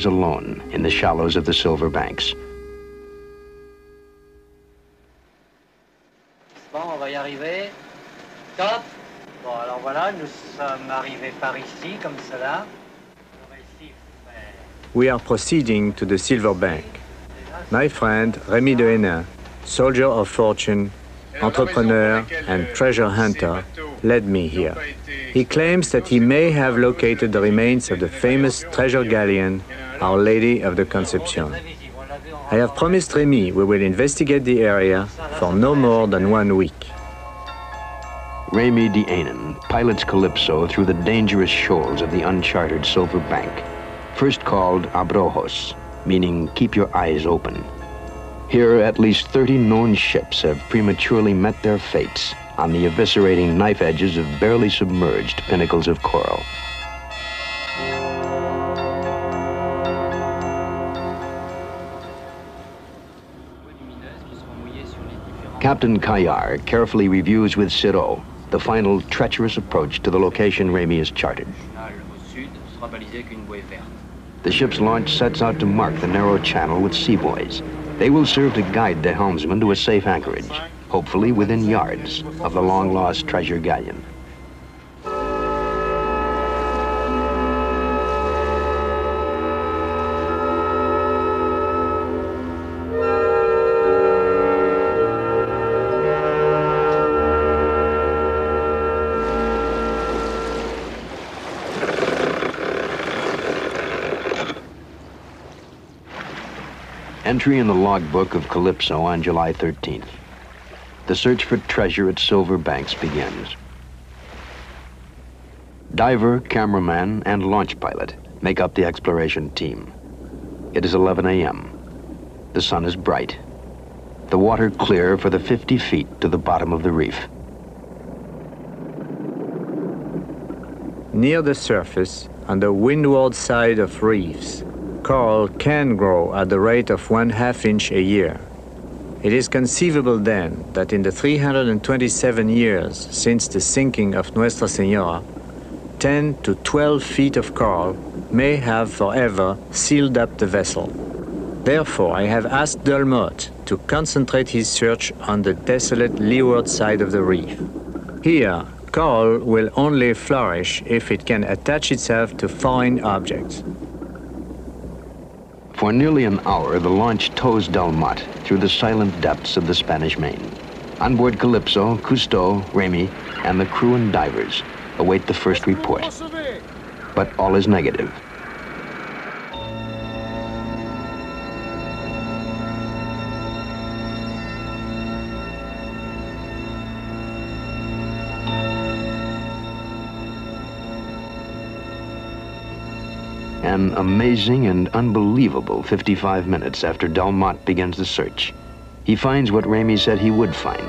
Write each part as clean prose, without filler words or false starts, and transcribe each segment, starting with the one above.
alone in the shallows of the Silver Banks. Bon, on va y arriver. Top. Bon, alors voilà, nous sommes arrivés par ici, comme cela. We are proceeding to the Silver Bank. My friend Rémi de Hénin, soldier of fortune, entrepreneur and treasure hunter, led me here. He claims that he may have located the remains of the famous treasure galleon, Our Lady of the Conception. I have promised Rémi we will investigate the area for no more than 1 week. Rémi de Hénin pilots Calypso through the dangerous shoals of the uncharted Silver Bank, first called Abrojos, meaning keep your eyes open. Here, at least 30 known ships have prematurely met their fates on the eviscerating knife edges of barely submerged pinnacles of coral. Captain Caillard carefully reviews with Sirot the final treacherous approach to the location Rémi has charted. The ship's launch sets out to mark the narrow channel with seabuoys. They will serve to guide the helmsman to a safe anchorage, hopefully within yards of the long-lost treasure galleon. Entry in the logbook of Calypso on July 13th. The search for treasure at Silver Banks begins. Diver, cameraman, and launch pilot make up the exploration team. It is 11 a.m. The sun is bright. The water clear for the 50 feet to the bottom of the reef. Near the surface, on the windward side of reefs, coral can grow at the rate of 1/2 inch a year. It is conceivable then that in the 327 years since the sinking of Nuestra Señora, 10 to 12 feet of coral may have forever sealed up the vessel. Therefore, I have asked Delmotte to concentrate his search on the desolate leeward side of the reef. Here, coral will only flourish if it can attach itself to foreign objects. For nearly an hour, the launch tows Delmotte through the silent depths of the Spanish Main. On board Calypso, Cousteau, Rémi, and the crew and divers await the first report. But all is negative. An amazing and unbelievable 55 minutes after Delmotte begins the search, he finds what Rémi said he would find: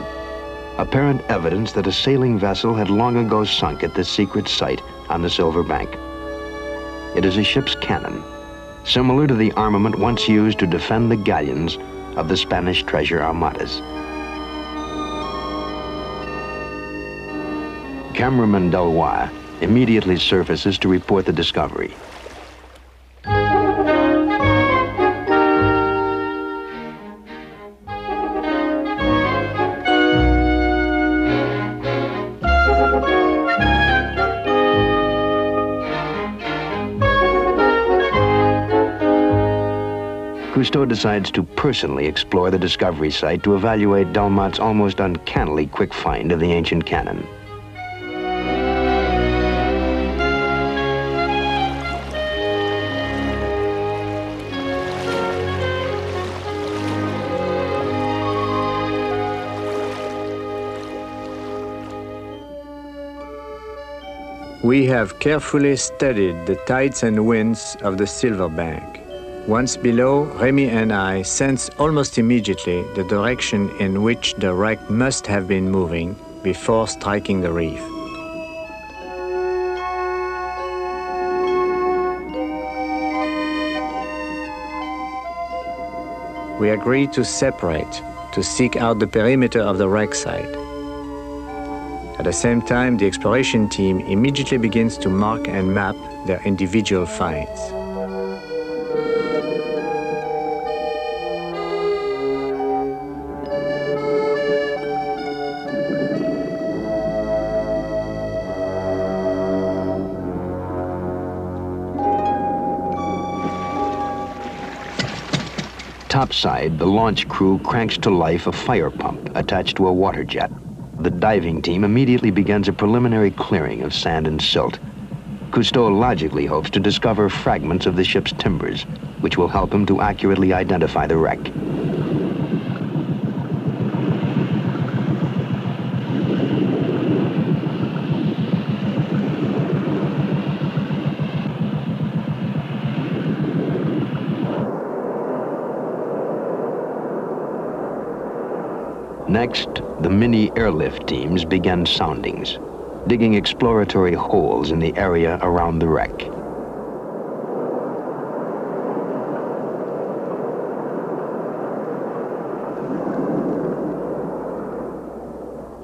apparent evidence that a sailing vessel had long ago sunk at this secret site on the Silver Bank. It is a ship's cannon, similar to the armament once used to defend the galleons of the Spanish treasure armadas. Cameraman Deloy immediately surfaces to report the discovery. Cousteau decides to personally explore the discovery site to evaluate Delmotte's almost uncannily quick find of the ancient cannon. We have carefully studied the tides and winds of the Silver Bank. Once below, Rémi and I sense almost immediately the direction in which the wreck must have been moving before striking the reef. We agree to separate, to seek out the perimeter of the wreck site. At the same time, the exploration team immediately begins to mark and map their individual finds. Topside, the launch crew cranks to life a fire pump attached to a water jet. The diving team immediately begins a preliminary clearing of sand and silt. Cousteau logically hopes to discover fragments of the ship's timbers, which will help him to accurately identify the wreck. Next, the mini airlift teams began soundings, digging exploratory holes in the area around the wreck.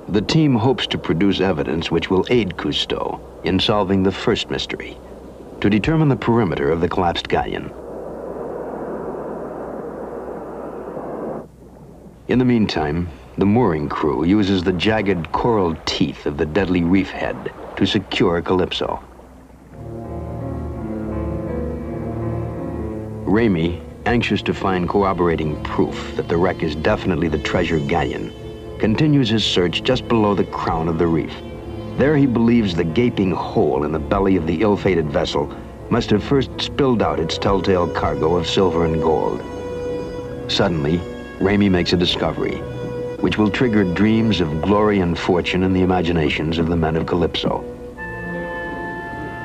The team hopes to produce evidence which will aid Cousteau in solving the first mystery, to determine the perimeter of the collapsed galleon. In the meantime, the mooring crew uses the jagged coral teeth of the deadly reef head to secure Calypso. Ramey, anxious to find corroborating proof that the wreck is definitely the treasure galleon, continues his search just below the crown of the reef. There he believes the gaping hole in the belly of the ill-fated vessel must have first spilled out its telltale cargo of silver and gold. Suddenly, Ramey makes a discovery, which will trigger dreams of glory and fortune in the imaginations of the men of Calypso.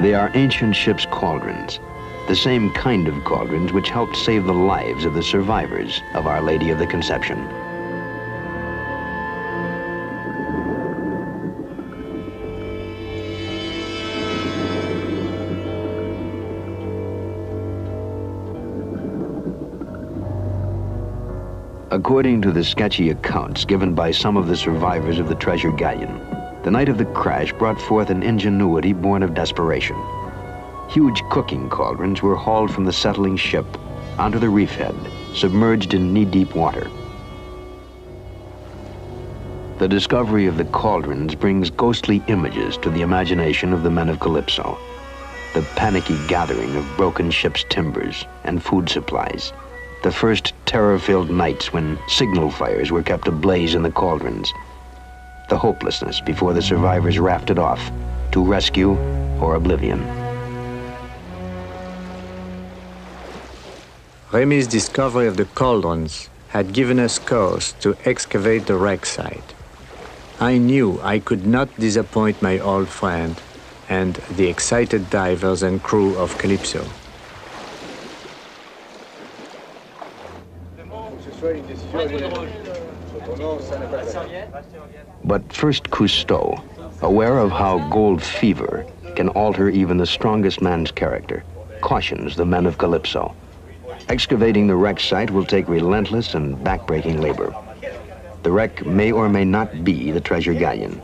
They are ancient ship's cauldrons, the same kind of cauldrons which helped save the lives of the survivors of Our Lady of the Conception. According to the sketchy accounts given by some of the survivors of the treasure galleon, the night of the crash brought forth an ingenuity born of desperation. Huge cooking cauldrons were hauled from the settling ship onto the reef head, submerged in knee-deep water. The discovery of the cauldrons brings ghostly images to the imagination of the men of Calypso. The panicky gathering of broken ship's timbers and food supplies. The first terror-filled nights when signal fires were kept ablaze in the cauldrons. The hopelessness before the survivors rafted off to rescue or oblivion. Ramey's discovery of the cauldrons had given us cause to excavate the wreck site. I knew I could not disappoint my old friend and the excited divers and crew of Calypso. But first Cousteau, aware of how gold fever can alter even the strongest man's character, cautions the men of Calypso. Excavating the wreck site will take relentless and backbreaking labor. The wreck may or may not be the treasure galleon.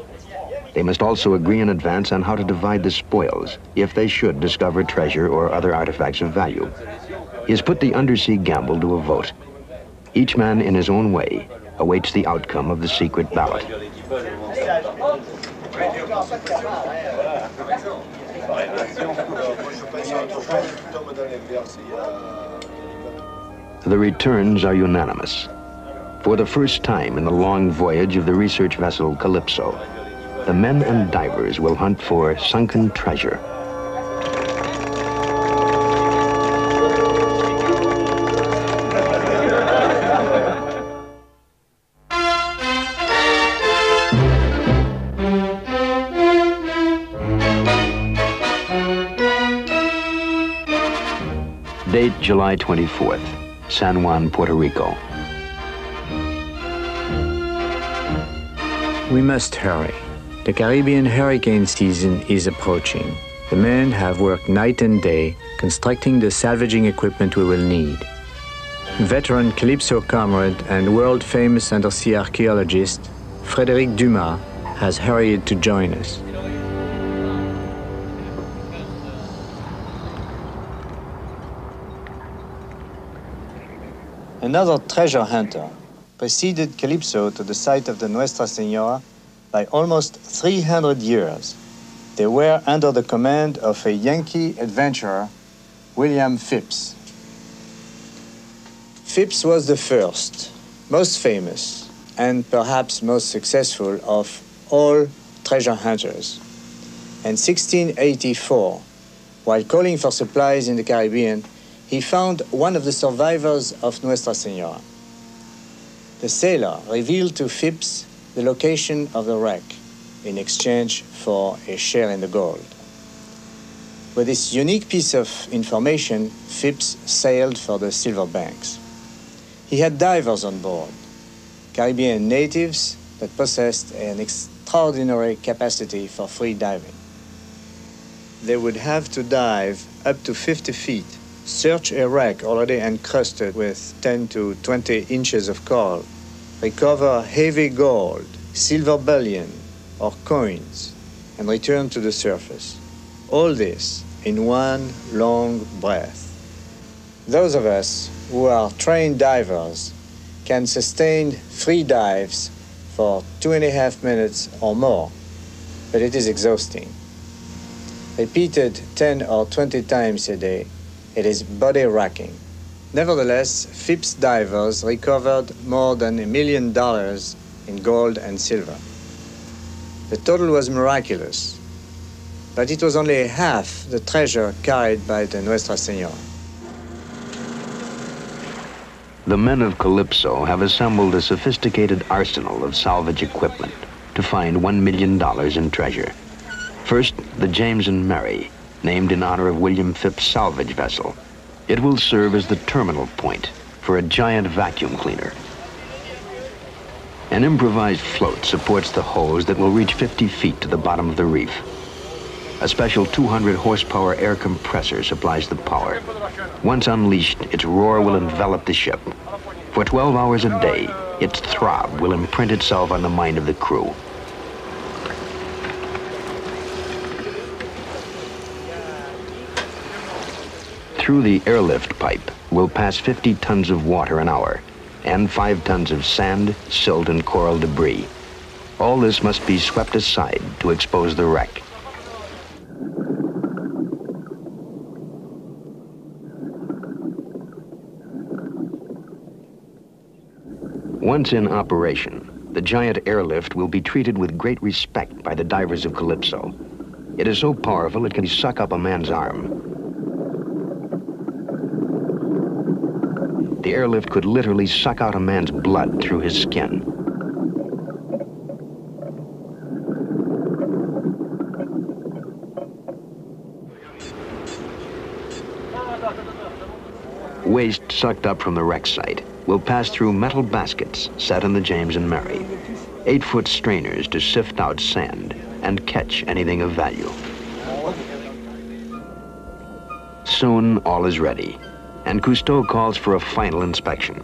They must also agree in advance on how to divide the spoils if they should discover treasure or other artifacts of value. He has put the undersea gamble to a vote. Each man in his own way awaits the outcome of the secret ballot. The returns are unanimous. For the first time in the long voyage of the research vessel Calypso, the men and divers will hunt for sunken treasure. Date July 24th, San Juan, Puerto Rico. We must hurry. The Caribbean hurricane season is approaching. The men have worked night and day, constructing the salvaging equipment we will need. Veteran Calypso comrade and world-famous undersea archaeologist Frédéric Dumas has hurried to join us. Another treasure hunter preceded Calypso to the site of the Nuestra Señora by almost 300 years. They were under the command of a Yankee adventurer, William Phipps. Phipps was the first, most famous, and perhaps most successful of all treasure hunters. In 1684, while calling for supplies in the Caribbean, he found one of the survivors of Nuestra Senora. The sailor revealed to Phipps the location of the wreck in exchange for a share in the gold. With this unique piece of information, Phipps sailed for the Silver Banks. He had divers on board, Caribbean natives that possessed an extraordinary capacity for free diving. They would have to dive up to 50 feet, search a wreck already encrusted with 10 to 20 inches of coral, recover heavy gold, silver bullion, or coins, and return to the surface. All this in one long breath. Those of us who are trained divers can sustain free dives for 2.5 minutes or more, but it is exhausting. Repeated 10 or 20 times a day, it is body-racking. Nevertheless, Phipps divers recovered more than $1 million in gold and silver. The total was miraculous, but it was only half the treasure carried by the Nuestra Senora. The men of Calypso have assembled a sophisticated arsenal of salvage equipment to find $1 million in treasure. First, the James and Mary, named in honor of William Phipps' salvage vessel. It will serve as the terminal point for a giant vacuum cleaner. An improvised float supports the hose that will reach 50 feet to the bottom of the reef. A special 200 horsepower air compressor supplies the power. Once unleashed, its roar will envelop the ship. For 12 hours a day, its throb will imprint itself on the mind of the crew. Through the airlift pipe will pass 50 tons of water an hour and 5 tons of sand, silt, and coral debris. All this must be swept aside to expose the wreck. Once in operation, the giant airlift will be treated with great respect by the divers of Calypso. It is so powerful it can suck up a man's arm. The airlift could literally suck out a man's blood through his skin. Waste sucked up from the wreck site will pass through metal baskets set in the James and Mary, 8-foot strainers to sift out sand and catch anything of value. Soon all is ready, and Cousteau calls for a final inspection.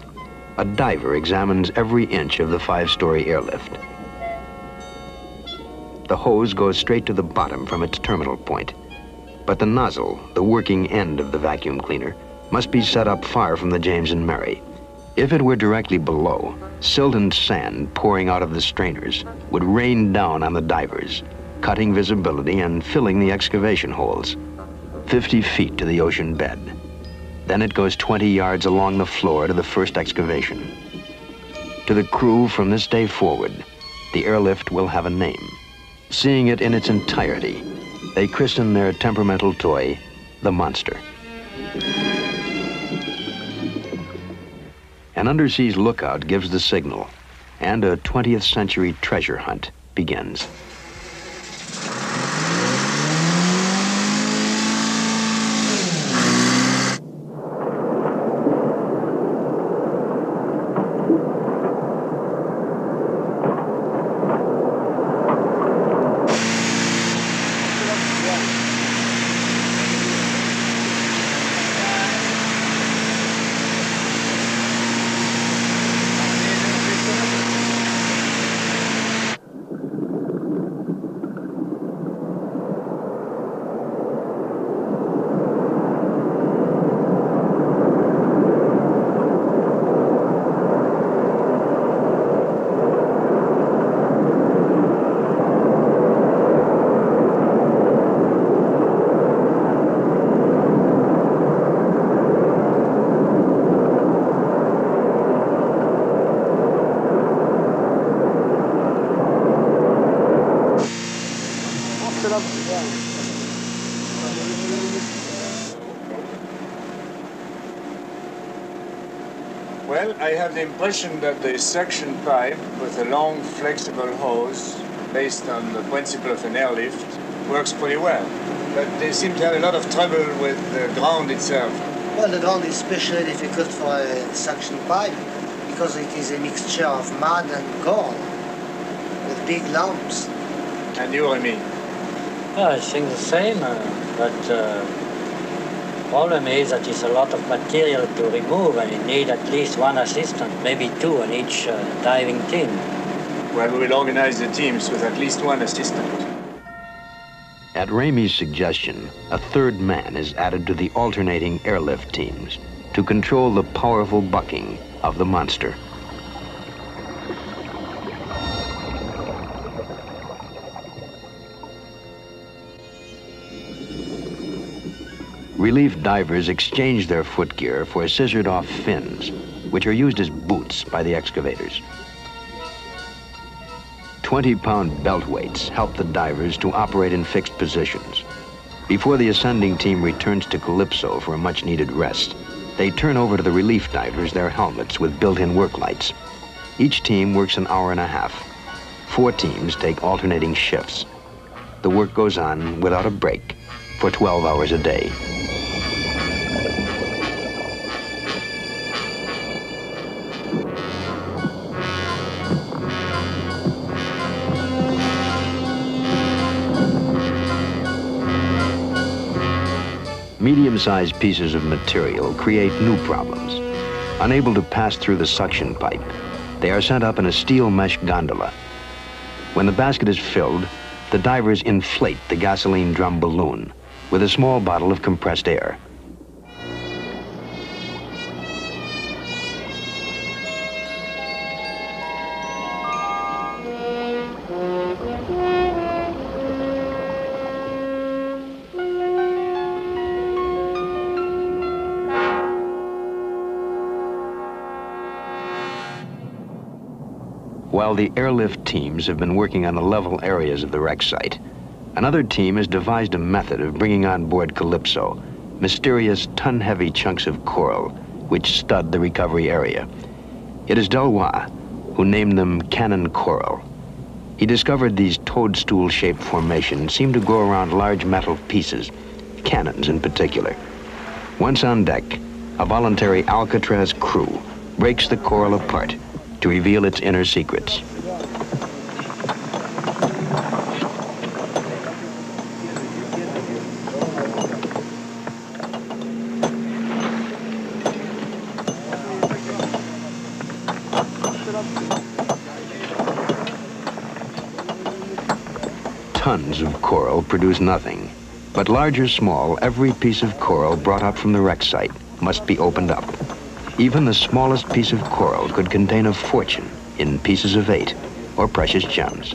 A diver examines every inch of the 5-story airlift. The hose goes straight to the bottom from its terminal point, but the nozzle, the working end of the vacuum cleaner, must be set up far from the James and Mary. If it were directly below, silt and sand pouring out of the strainers would rain down on the divers, cutting visibility and filling the excavation holes. 50 feet to the ocean bed. Then it goes 20 yards along the floor to the first excavation. To the crew from this day forward, the airlift will have a name. Seeing it in its entirety, they christen their temperamental toy the Monster. An underseas lookout gives the signal, and a 20th century treasure hunt begins. Well, I have the impression that the suction pipe with a long flexible hose based on the principle of an airlift works pretty well. But they seem to have a lot of trouble with the ground itself. Well, the ground is especially difficult for a suction pipe because it is a mixture of mud and gold with big lumps. And you, Remy? Well, I think the same, but problem is that it's a lot of material to remove and you need at least one assistant, maybe two on each diving team. Well, we will organize the teams with at least one assistant. At Ramey's suggestion, a third man is added to the alternating airlift teams to control the powerful bucking of the monster. Relief divers exchange their footgear for scissored-off fins, which are used as boots by the excavators. 20-pound belt weights help the divers to operate in fixed positions. Before the ascending team returns to Calypso for a much-needed rest, they turn over to the relief divers their helmets with built-in work lights. Each team works an hour and a half. 4 teams take alternating shifts. The work goes on without a break for 12 hours a day. Medium-sized pieces of material create new problems. Unable to pass through the suction pipe, they are sent up in a steel mesh gondola. When the basket is filled, the divers inflate the gasoline drum balloon with a small bottle of compressed air. While the airlift teams have been working on the level areas of the wreck site, another team has devised a method of bringing on board Calypso mysterious ton-heavy chunks of coral which stud the recovery area. It is Delois who named them cannon coral. He discovered these toadstool-shaped formations seem to grow around large metal pieces, cannons in particular. Once on deck, a voluntary Alcatraz crew breaks the coral apart to reveal its inner secrets. Tons of coral produce nothing, but large or small, every piece of coral brought up from the wreck site must be opened up. Even the smallest piece of coral could contain a fortune in pieces of 8 or precious gems.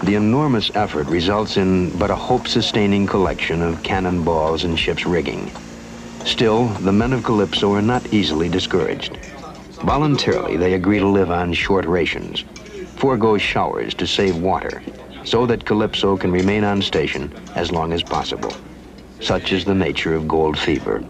The enormous effort results in but a hope-sustaining collection of cannonballs and ship's rigging. Still, the men of Calypso are not easily discouraged. Voluntarily, they agree to live on short rations, forego showers to save water, so that Calypso can remain on station as long as possible. Such is the nature of gold fever.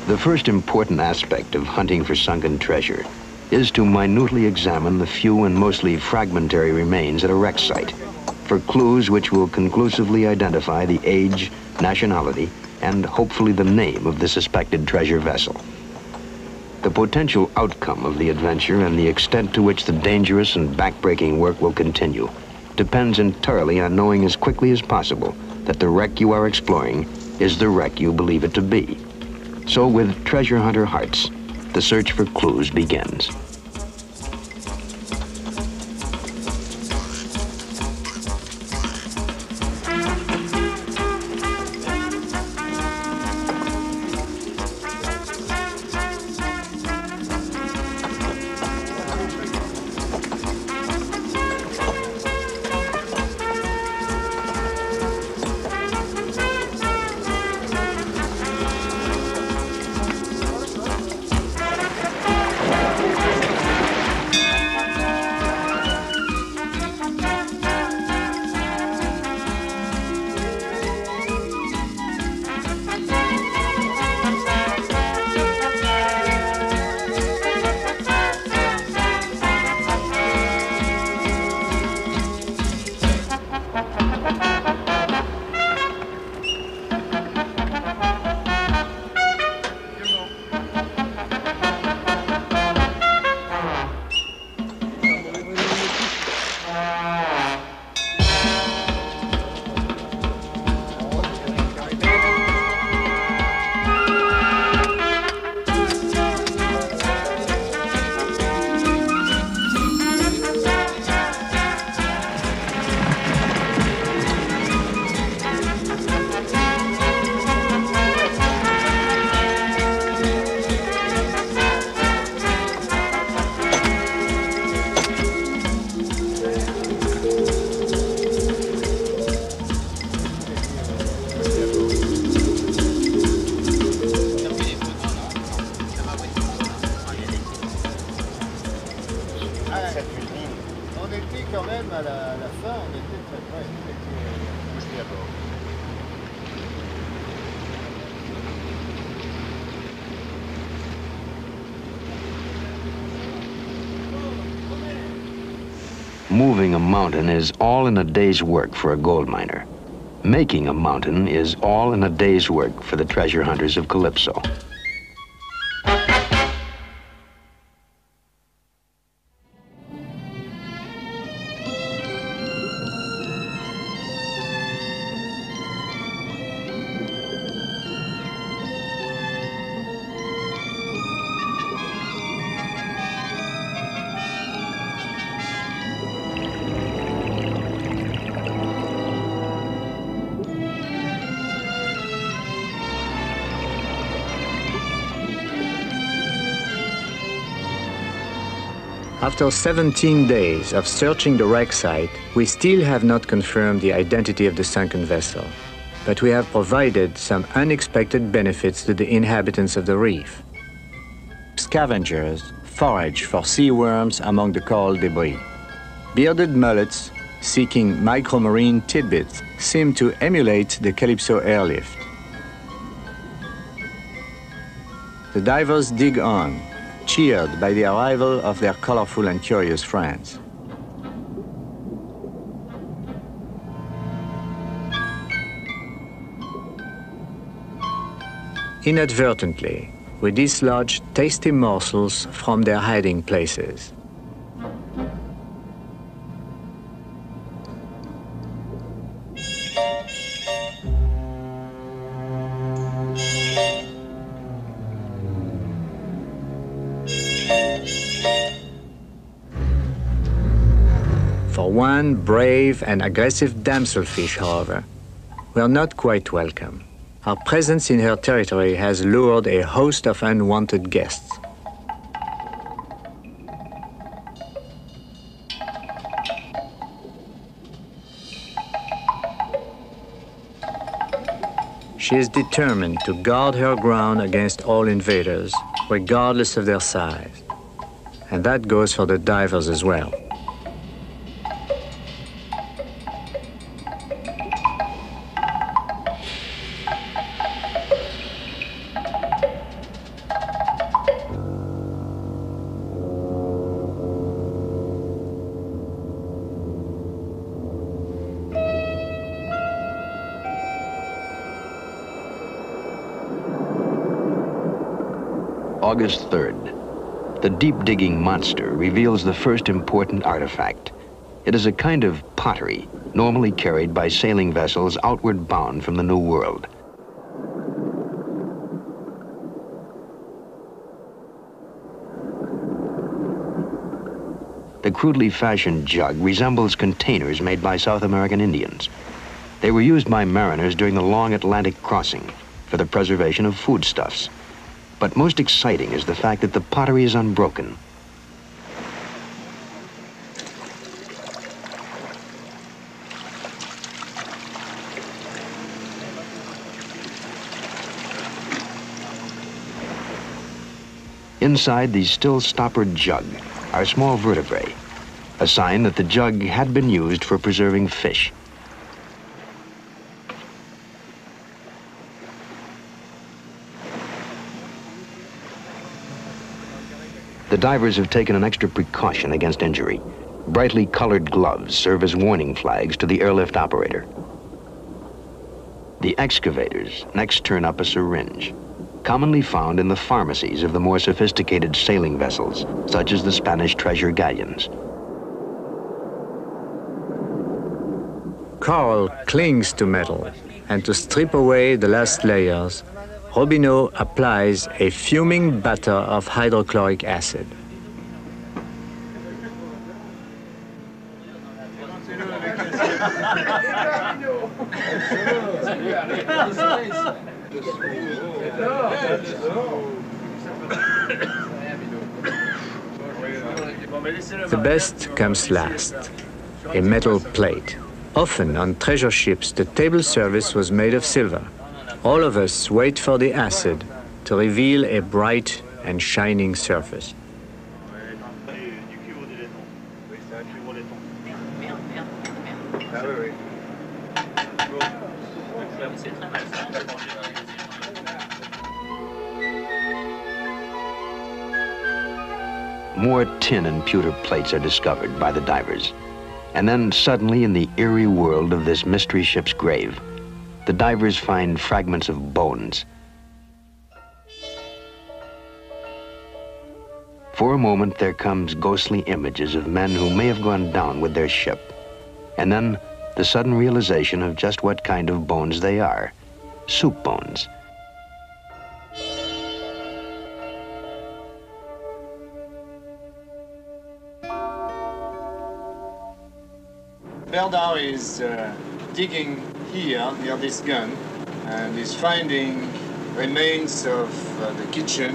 The first important aspect of hunting for sunken treasure is to minutely examine the few and mostly fragmentary remains at a wreck site for clues which will conclusively identify the age, nationality, and hopefully the name of the suspected treasure vessel. The potential outcome of the adventure and the extent to which the dangerous and backbreaking work will continue depends entirely on knowing as quickly as possible that the wreck you are exploring is the wreck you believe it to be. So with Treasure Hunter Hearts, the search for clues begins. Moving a mountain is all in a day's work for a gold miner. Making a mountain is all in a day's work for the treasure hunters of Calypso. After 17 days of searching the wreck site, we still have not confirmed the identity of the sunken vessel, but we have provided some unexpected benefits to the inhabitants of the reef. Scavengers forage for sea worms among the coral debris. Bearded mullets seeking micromarine tidbits seem to emulate the Calypso airlift. The divers dig on, cheered by the arrival of their colorful and curious friends. Inadvertently, we dislodge tasty morsels from their hiding places. For one brave and aggressive damselfish, however, we are not quite welcome. Our presence in her territory has lured a host of unwanted guests. She is determined to guard her ground against all invaders, regardless of their size. And that goes for the divers as well. August 3rd. The deep-digging monster reveals the first important artifact. It is a kind of pottery normally carried by sailing vessels outward bound from the New World. The crudely fashioned jug resembles containers made by South American Indians. They were used by mariners during the long Atlantic crossing for the preservation of foodstuffs. But most exciting is the fact that the pottery is unbroken. Inside the still stoppered jug are small vertebrae, a sign that the jug had been used for preserving fish. The divers have taken an extra precaution against injury. Brightly colored gloves serve as warning flags to the airlift operator. The excavators next turn up a syringe, commonly found in the pharmacies of the more sophisticated sailing vessels, such as the Spanish treasure galleons. Carl clings to metal, and to strip away the last layers, Robineau applies a fuming batter of hydrochloric acid. The best comes last, a metal plate. Often on treasure ships, the table service was made of silver. All of us wait for the acid to reveal a bright and shining surface. More tin and pewter plates are discovered by the divers. And then suddenly, in the eerie world of this mystery ship's grave, the divers find fragments of bones. For a moment, there comes ghostly images of men who may have gone down with their ship. And then the sudden realization of just what kind of bones they are: soup bones. Bernard is digging here near this gun and is finding remains of the kitchen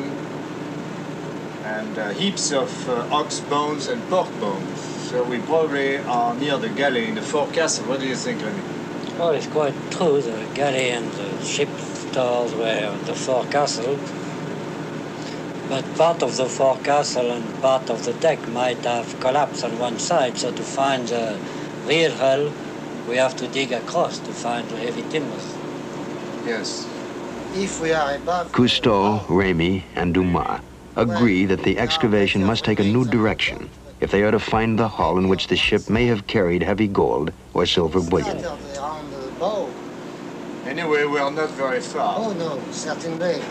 and heaps of ox bones and pork bones. So we probably are near the galley in the forecastle. What do you think, Remy? Oh, it's quite true. The galley and the ship stores were on the forecastle. But part of the forecastle and part of the deck might have collapsed on one side, so to find the real hull, we have to dig across to find the heavy timbers. Yes. If we are above... Cousteau, Remy, and Dumas agree that the excavation must take a new direction if they are to find the hull in which the ship may have carried heavy gold or silver bullion. Around the bow. Anyway, we are not very far. Oh no, certainly.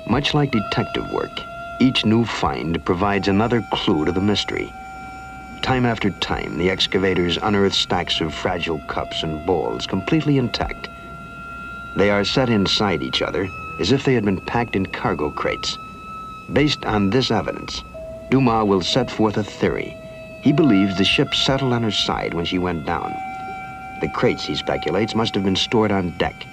Much like detective work, each new find provides another clue to the mystery. Time after time, the excavators unearth stacks of fragile cups and bowls completely intact. They are set inside each other as if they had been packed in cargo crates. Based on this evidence, Dumas will set forth a theory. He believes the ship settled on her side when she went down. The crates, he speculates, must have been stored on deck.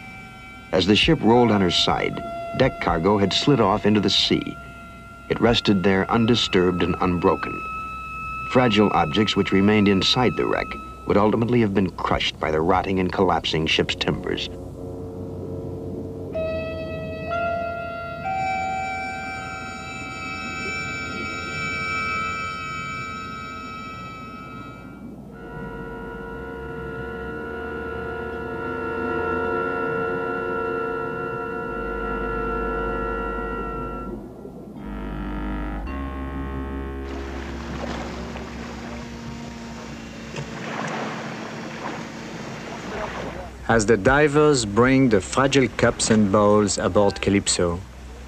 As the ship rolled on her side, deck cargo had slid off into the sea. It rested there undisturbed and unbroken. Fragile objects which remained inside the wreck would ultimately have been crushed by the rotting and collapsing ship's timbers. As the divers bring the fragile cups and bowls aboard Calypso,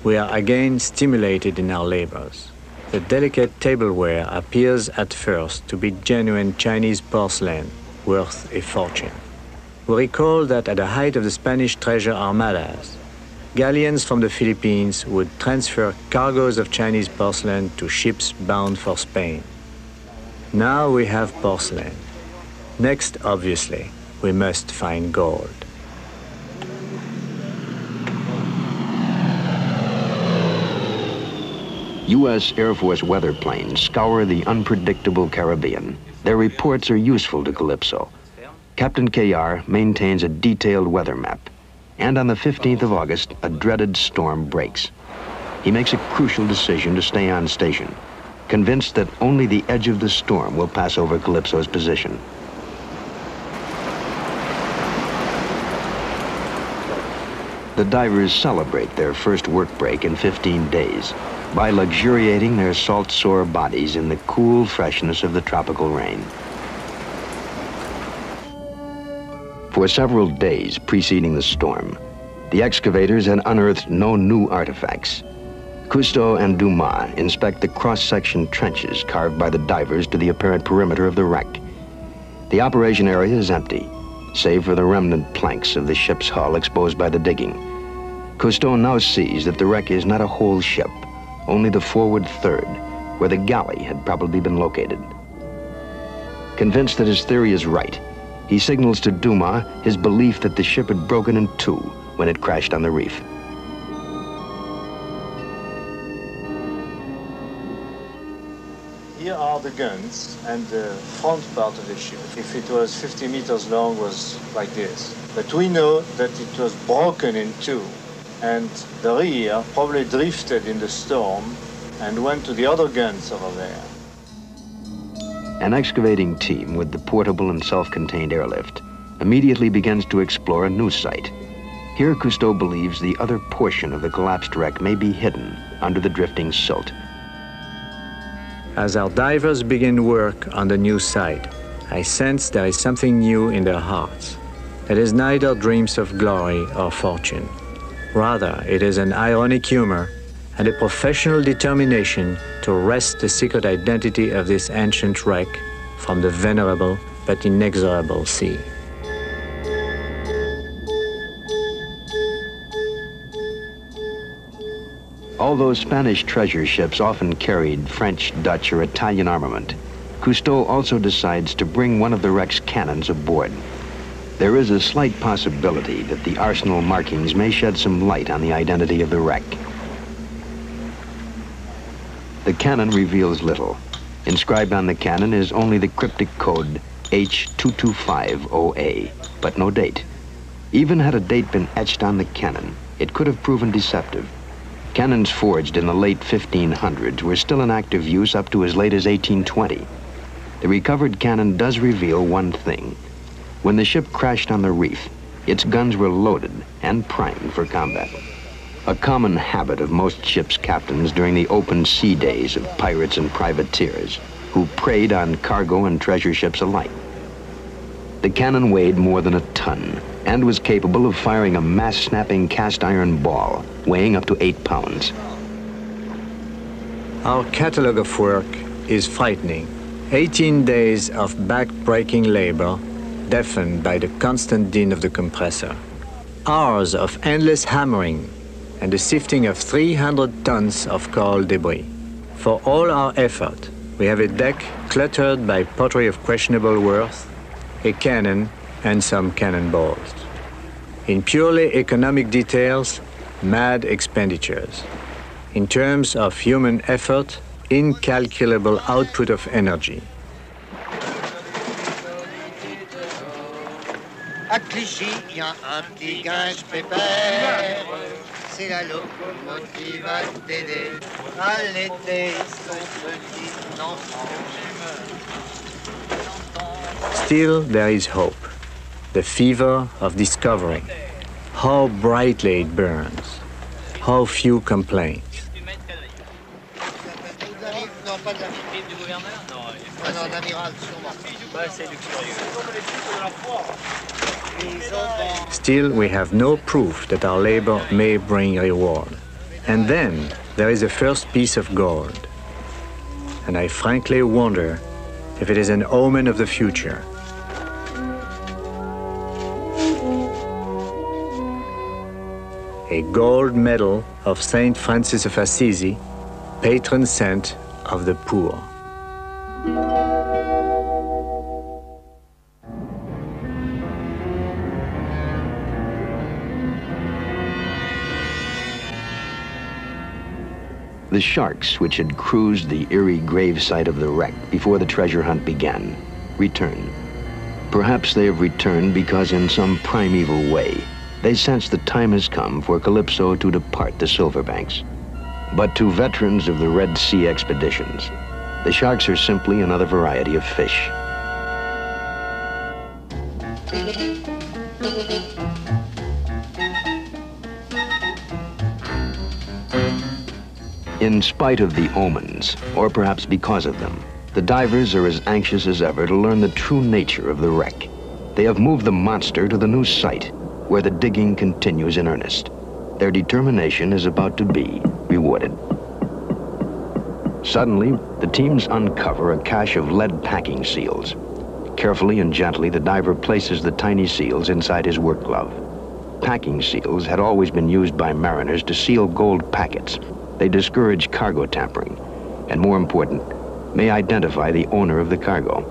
we are again stimulated in our labors. the delicate tableware appears at first to be genuine Chinese porcelain, worth a fortune. We recall that at the height of the Spanish treasure armadas, galleons from the Philippines would transfer cargoes of Chinese porcelain to ships bound for Spain. Now we have porcelain. Next, obviously, we must find gold. U.S. Air Force weather planes scour the unpredictable Caribbean. Their reports are useful to Calypso. Captain KR maintains a detailed weather map. And on the 15th of August, a dreaded storm breaks. He makes a crucial decision to stay on station, convinced that only the edge of the storm will pass over Calypso's position. The divers celebrate their first work break in 15 days by luxuriating their salt-sore bodies in the cool freshness of the tropical rain. For several days preceding the storm, the excavators had unearthed no new artifacts. Cousteau and Dumas inspect the cross-section trenches carved by the divers to the apparent perimeter of the wreck. The operation area is empty, save for the remnant planks of the ship's hull exposed by the digging. Cousteau now sees that the wreck is not a whole ship, only the forward third, where the galley had probably been located. Convinced that his theory is right, he signals to Dumas his belief that the ship had broken in two when it crashed on the reef. Here are the guns, and the front part of the ship, if it was 50 meters long, was like this. But we know that it was broken in two, and the rear probably drifted in the storm and went to the other guns over there. An excavating team with the portable and self-contained airlift immediately begins to explore a new site. Here, Cousteau believes the other portion of the collapsed wreck may be hidden under the drifting silt. As our divers begin work on the new site, I sense there is something new in their hearts. It is neither dreams of glory or fortune. Rather, it is an ironic humor and a professional determination to wrest the secret identity of this ancient wreck from the venerable but inexorable sea. Although Spanish treasure ships often carried French, Dutch, or Italian armament, Cousteau also decides to bring one of the wreck's cannons aboard. There is a slight possibility that the arsenal markings may shed some light on the identity of the wreck. The cannon reveals little. Inscribed on the cannon is only the cryptic code H2250A, but no date. Even had a date been etched on the cannon, it could have proven deceptive. Cannons forged in the late 1500s were still in active use up to as late as 1820. The recovered cannon does reveal one thing. When the ship crashed on the reef, its guns were loaded and primed for combat. A common habit of most ships' captains during the open sea days of pirates and privateers, who preyed on cargo and treasure ships alike. The cannon weighed more than a ton and was capable of firing a mass-snapping cast-iron ball weighing up to 8 pounds. Our catalogue of work is frightening. 18 days of back-breaking labor, deafened by the constant din of the compressor. Hours of endless hammering and the sifting of 300 tons of coral debris. For all our effort, we have a deck cluttered by pottery of questionable worth, a cannon, and some cannonballs. In purely economic details, mad expenditures. In terms of human effort, incalculable output of energy. À Clichy, il y a un petit guinche pépère. C'est la locomotive à t'aider à l'été son petit enfant. Still, there is hope. The fever of discovery. How brightly it burns. How few complain. Non, pas de la fibre du gouverneur. Non, l'amiral, sûrement. Ouais, c'est du curieux. Still, we have no proof that our labor may bring reward. And then there is the first piece of gold. and I frankly wonder if it is an omen of the future. A gold medal of Saint Francis of Assisi, patron saint of the poor. The sharks, which had cruised the eerie gravesite of the wreck before the treasure hunt began, return. Perhaps they have returned because in some primeval way, they sense the time has come for Calypso to depart the Silverbanks. But to veterans of the Red Sea expeditions, the sharks are simply another variety of fish. In spite of the omens, or perhaps because of them, the divers are as anxious as ever to learn the true nature of the wreck. They have moved the monster to the new site, where the digging continues in earnest. Their determination is about to be rewarded. Suddenly, the teams uncover a cache of lead packing seals. Carefully and gently, the diver places the tiny seals inside his work glove. Packing seals had always been used by mariners to seal gold packets. They discourage cargo tampering, and more important, may identify the owner of the cargo.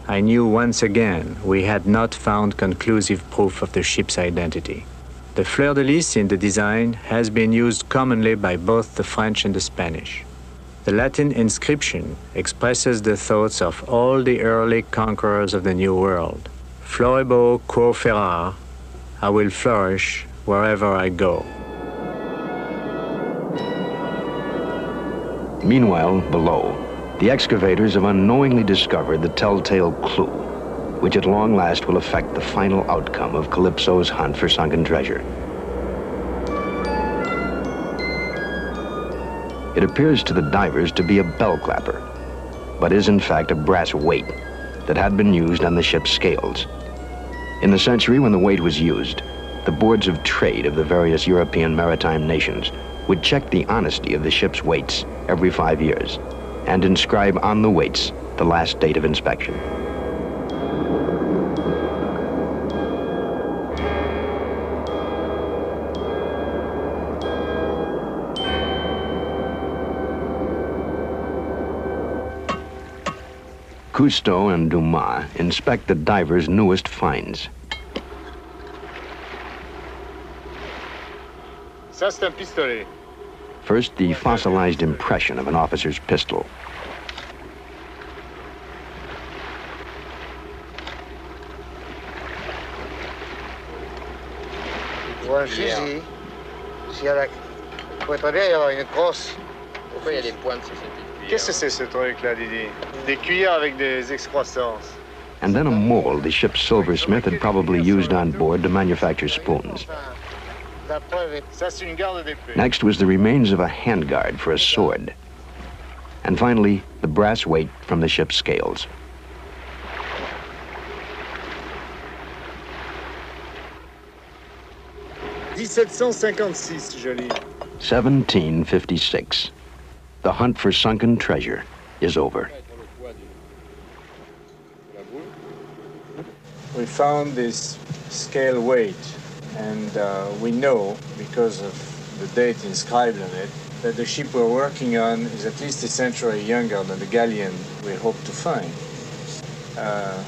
I knew once again we had not found conclusive proof of the ship's identity. The fleur-de-lis in the design has been used commonly by both the French and the Spanish. The Latin inscription expresses the thoughts of all the early conquerors of the New World. Florebo quo ferar, I will flourish wherever I go. Meanwhile, below, the excavators have unknowingly discovered the telltale clue, which at long last will affect the final outcome of Calypso's hunt for sunken treasure. It appears to the divers to be a bell clapper, but is in fact a brass weight that had been used on the ship's scales. In the century when the weight was used, the boards of trade of the various European maritime nations would check the honesty of the ship's weights every 5 years and inscribe on the weights the last date of inspection. Cousteau and Dumas inspect the divers' newest finds. Ça, c'est un pistolet. First, the fossilized impression of an officer's pistol. Pour un fusil, s'il y a la... Faut très bien y avoir une crosse. Pourquoi il y a des pointes sur cette petite cuillère? Qu'est-ce que c'est ce truc-là, Didi? Des cuillères avec des excroissances. And then a mold the ship's silversmith had probably used on board to manufacture spoons. Ça, c'est une garde d'épée. Next was the remains of a handguard for a sword. And finally, the brass weight from the ship's scales. $1756, joli. 1756. The hunt for sunken treasure is over. We found this scale weight, and we know, because of the date inscribed on it, that the ship we're working on is at least a century younger than the galleon we hope to find.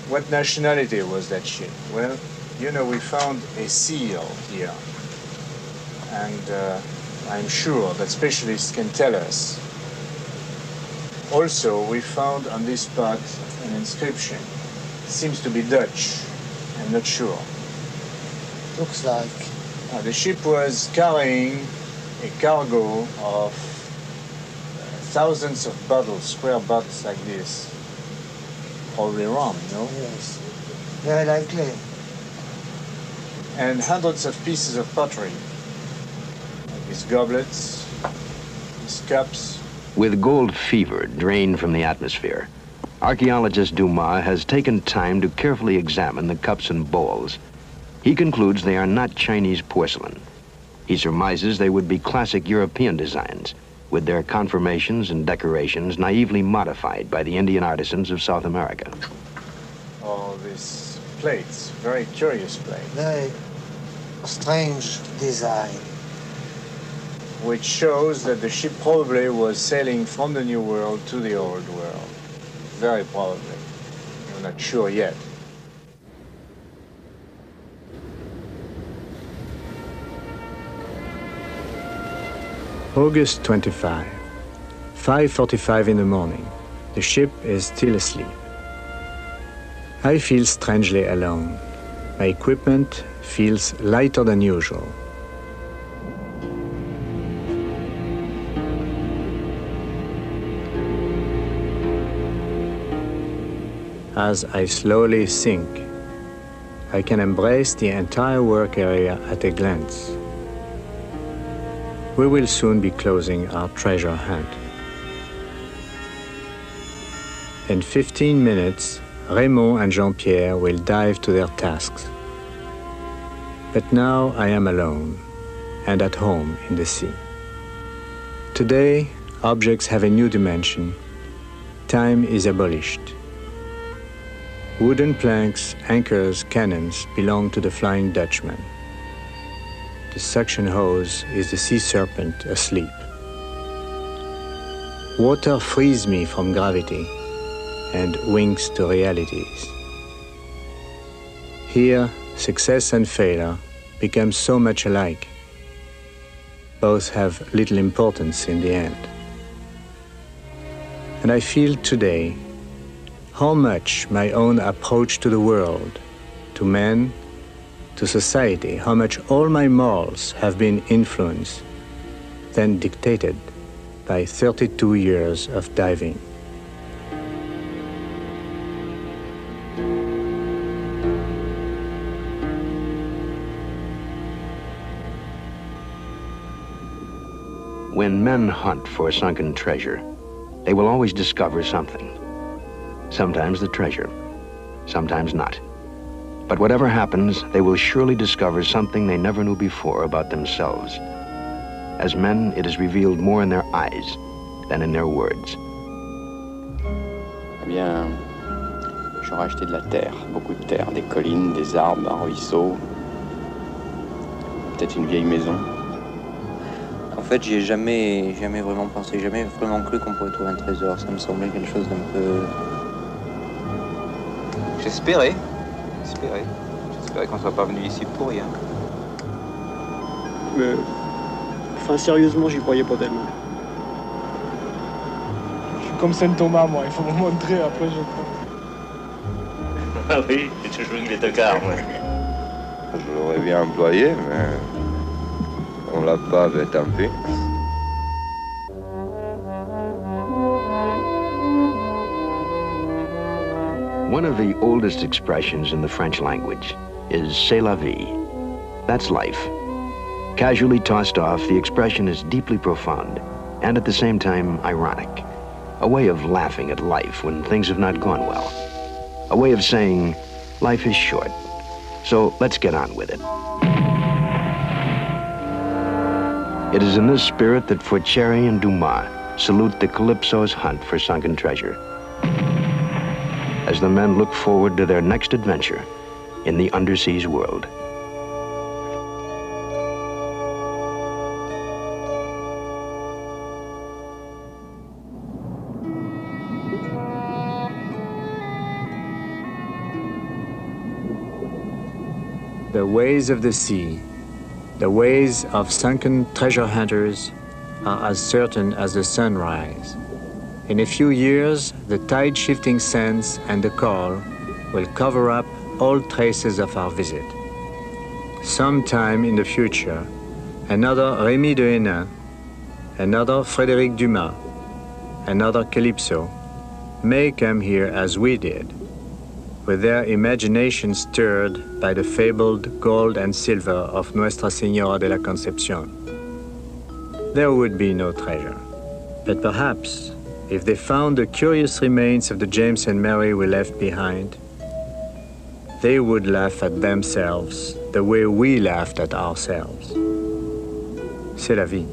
What nationality was that ship? Well, you know, we found a seal here, and I'm sure that specialists can tell us. Also, we found on this spot an inscription. It seems to be Dutch. I'm not sure. Looks like. The ship was carrying a cargo of thousands of bottles, square bottles like this. Probably rum, no? Yes. Very likely. And hundreds of pieces of pottery. Like these goblets, these cups. With gold fever drained from the atmosphere, archaeologist Dumas has taken time to carefully examine the cups and bowls. He concludes they are not Chinese porcelain. He surmises they would be classic European designs, with their conformations and decorations naively modified by the Indian artisans of South America. All these plates, very curious plates. Very strange design. Which shows that the ship probably was sailing from the New World to the Old World. Very probably. We're not sure yet. August 25, 5:45 in the morning. The ship is still asleep. I feel strangely alone. My equipment feels lighter than usual. As I slowly sink, I can embrace the entire work area at a glance. We will soon be closing our treasure hunt. In 15 minutes, Raymond and Jean-Pierre will dive to their tasks. But now I am alone and at home in the sea. Today, objects have a new dimension. Time is abolished. Wooden planks, anchors, cannons belong to the Flying Dutchman. The suction hose is the sea serpent asleep. Water frees me from gravity and winks to realities. Here, success and failure become so much alike. Both have little importance in the end. And I feel today how much my own approach to the world, to men, to society, how much all my morals have been influenced, then dictated by 32 years of diving. When men hunt for sunken treasure, they will always discover something. Sometimes the treasure, sometimes not. But whatever happens, they will surely discover something they never knew before about themselves. As men, it is revealed more in their eyes than in their words. Eh bien, j'aurais acheté de la terre, beaucoup de terre, des collines, des arbres, un ruisseau, peut-être une vieille maison. En fait, j'y ai jamais vraiment pensé, jamais vraiment cru qu'on pourrait trouver un trésor. Ça me semblait quelque chose d'un peu... J'espérais qu'on soit pas venu ici pour rien. Mais, enfin, sérieusement, j'y croyais pas tellement. Je suis comme Saint Thomas, moi, il faut me montrer, après je crois. Ah oui, j'ai toujours une bête car, moi. Je l'aurais bien employé, mais on l'a pas, mais tant pis. One of the oldest expressions in the French language is c'est la vie. That's life. Casually tossed off, the expression is deeply profound and at the same time ironic. A way of laughing at life when things have not gone well. A way of saying life is short, so let's get on with it. It is in this spirit that Fauchery and Dumas salute the Calypso's hunt for sunken treasure, as the men look forward to their next adventure in the underseas world. The ways of the sea, the ways of sunken treasure hunters are as certain as the sunrise. In a few years, the tide-shifting sands and the coral will cover up all traces of our visit. Sometime in the future, another Rémy de Hénin, another Frédéric Dumas, another Calypso may come here as we did, with their imagination stirred by the fabled gold and silver of Nuestra Señora de la Concepción. There would be no treasure, but perhaps if they found the curious remains of the James and Mary we left behind, they would laugh at themselves the way we laughed at ourselves. C'est la vie.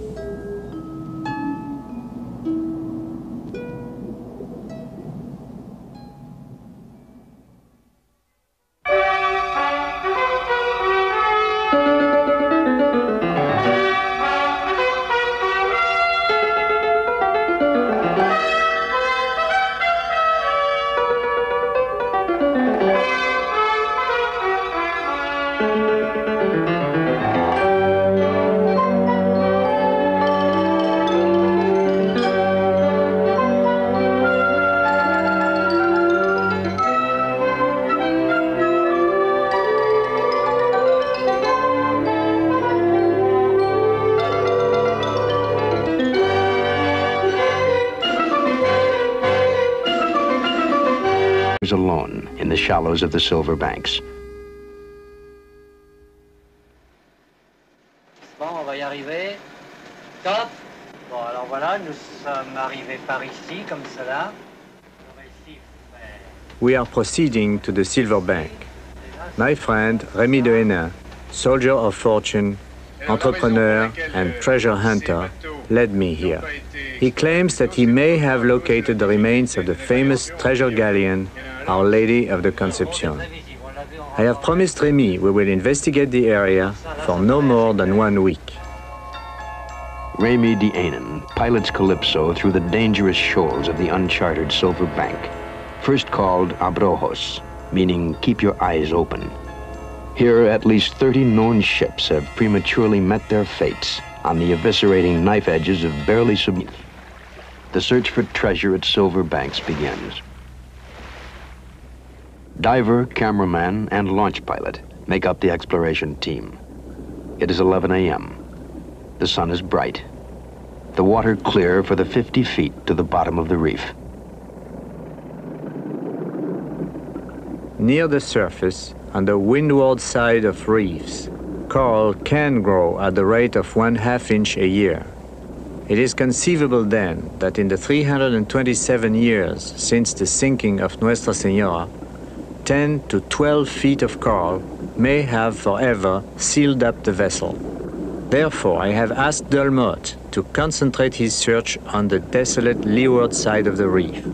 alone in the shallows of the Silver Banks. Bon, on va y arriver. Top. Bon, alors voilà, nous sommes arrivés par ici, comme cela. We are proceeding to the Silver Bank. My friend Rémi de Hénin, soldier of fortune, entrepreneur and treasure hunter, led me here. He claims that he may have located the remains of the famous treasure galleon, Our Lady of the Conception. I have promised Rémi we will investigate the area for no more than 1 week. Rémi de Hénin pilots Calypso through the dangerous shoals of the uncharted Silver Bank, first called Abrojos, meaning keep your eyes open. Here, at least 30 known ships have prematurely met their fates on the eviscerating knife edges of barely submerged. The search for treasure at Silver Banks begins. Diver, cameraman, and launch pilot make up the exploration team. It is 11 a.m. The sun is bright. The water clear for the 50 feet to the bottom of the reef. Near the surface, on the windward side of reefs, coral can grow at the rate of 1/2 inch a year. It is conceivable then that in the 327 years since the sinking of Nuestra Señora, 10 to 12 feet of coral may have forever sealed up the vessel. Therefore, I have asked Delmotte to concentrate his search on the desolate leeward side of the reef.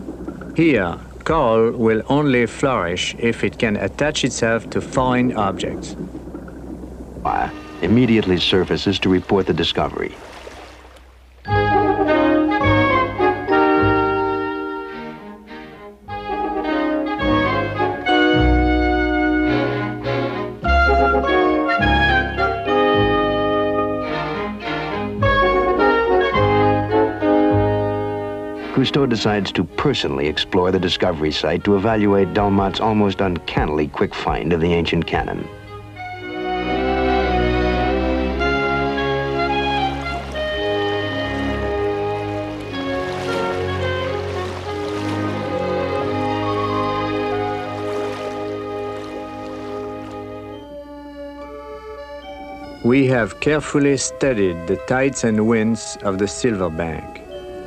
Here, coral will only flourish if it can attach itself to foreign objects. Immediately surfaces to report the discovery. Cousteau decides to personally explore the discovery site to evaluate Delmotte's almost uncannily quick find of the ancient cannon. We have carefully studied the tides and winds of the Silver Bank.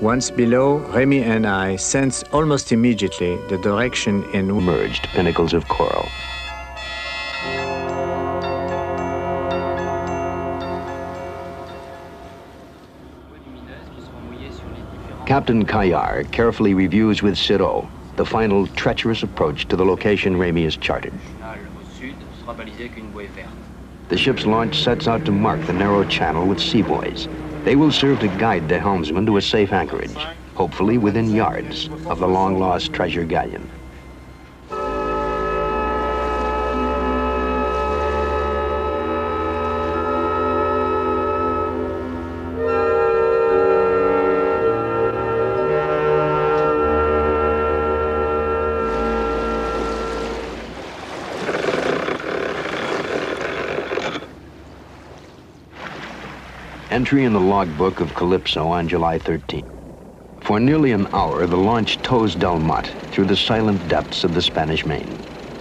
Once below, Rémi and I sense almost immediately the direction in emerged pinnacles of coral. Captain Caillard carefully reviews with Sirot the final treacherous approach to the location Rémi has charted. The ship's launch sets out to mark the narrow channel with sea buoys. They will serve to guide the helmsman to a safe anchorage, hopefully within yards of the long-lost treasure galleon. Entry in the logbook of Calypso on July 13th. For nearly an hour, the launch tows Delmotte through the silent depths of the Spanish Main.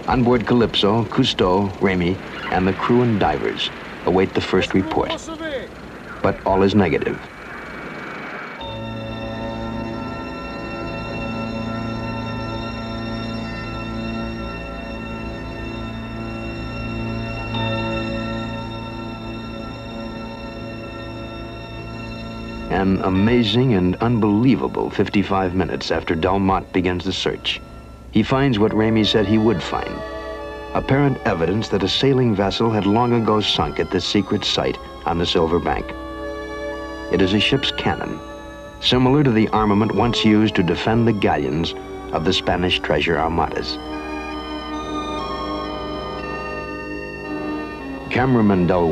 On board Calypso, Cousteau, Rémi, and the crew and divers await the first report. But all is negative. An amazing and unbelievable 55 minutes after Delmotte begins the search, he finds what Rémi said he would find: apparent evidence that a sailing vessel had long ago sunk at this secret site on the Silver Bank. It is a ship's cannon, similar to the armament once used to defend the galleons of the Spanish treasure armadas. Cameraman Del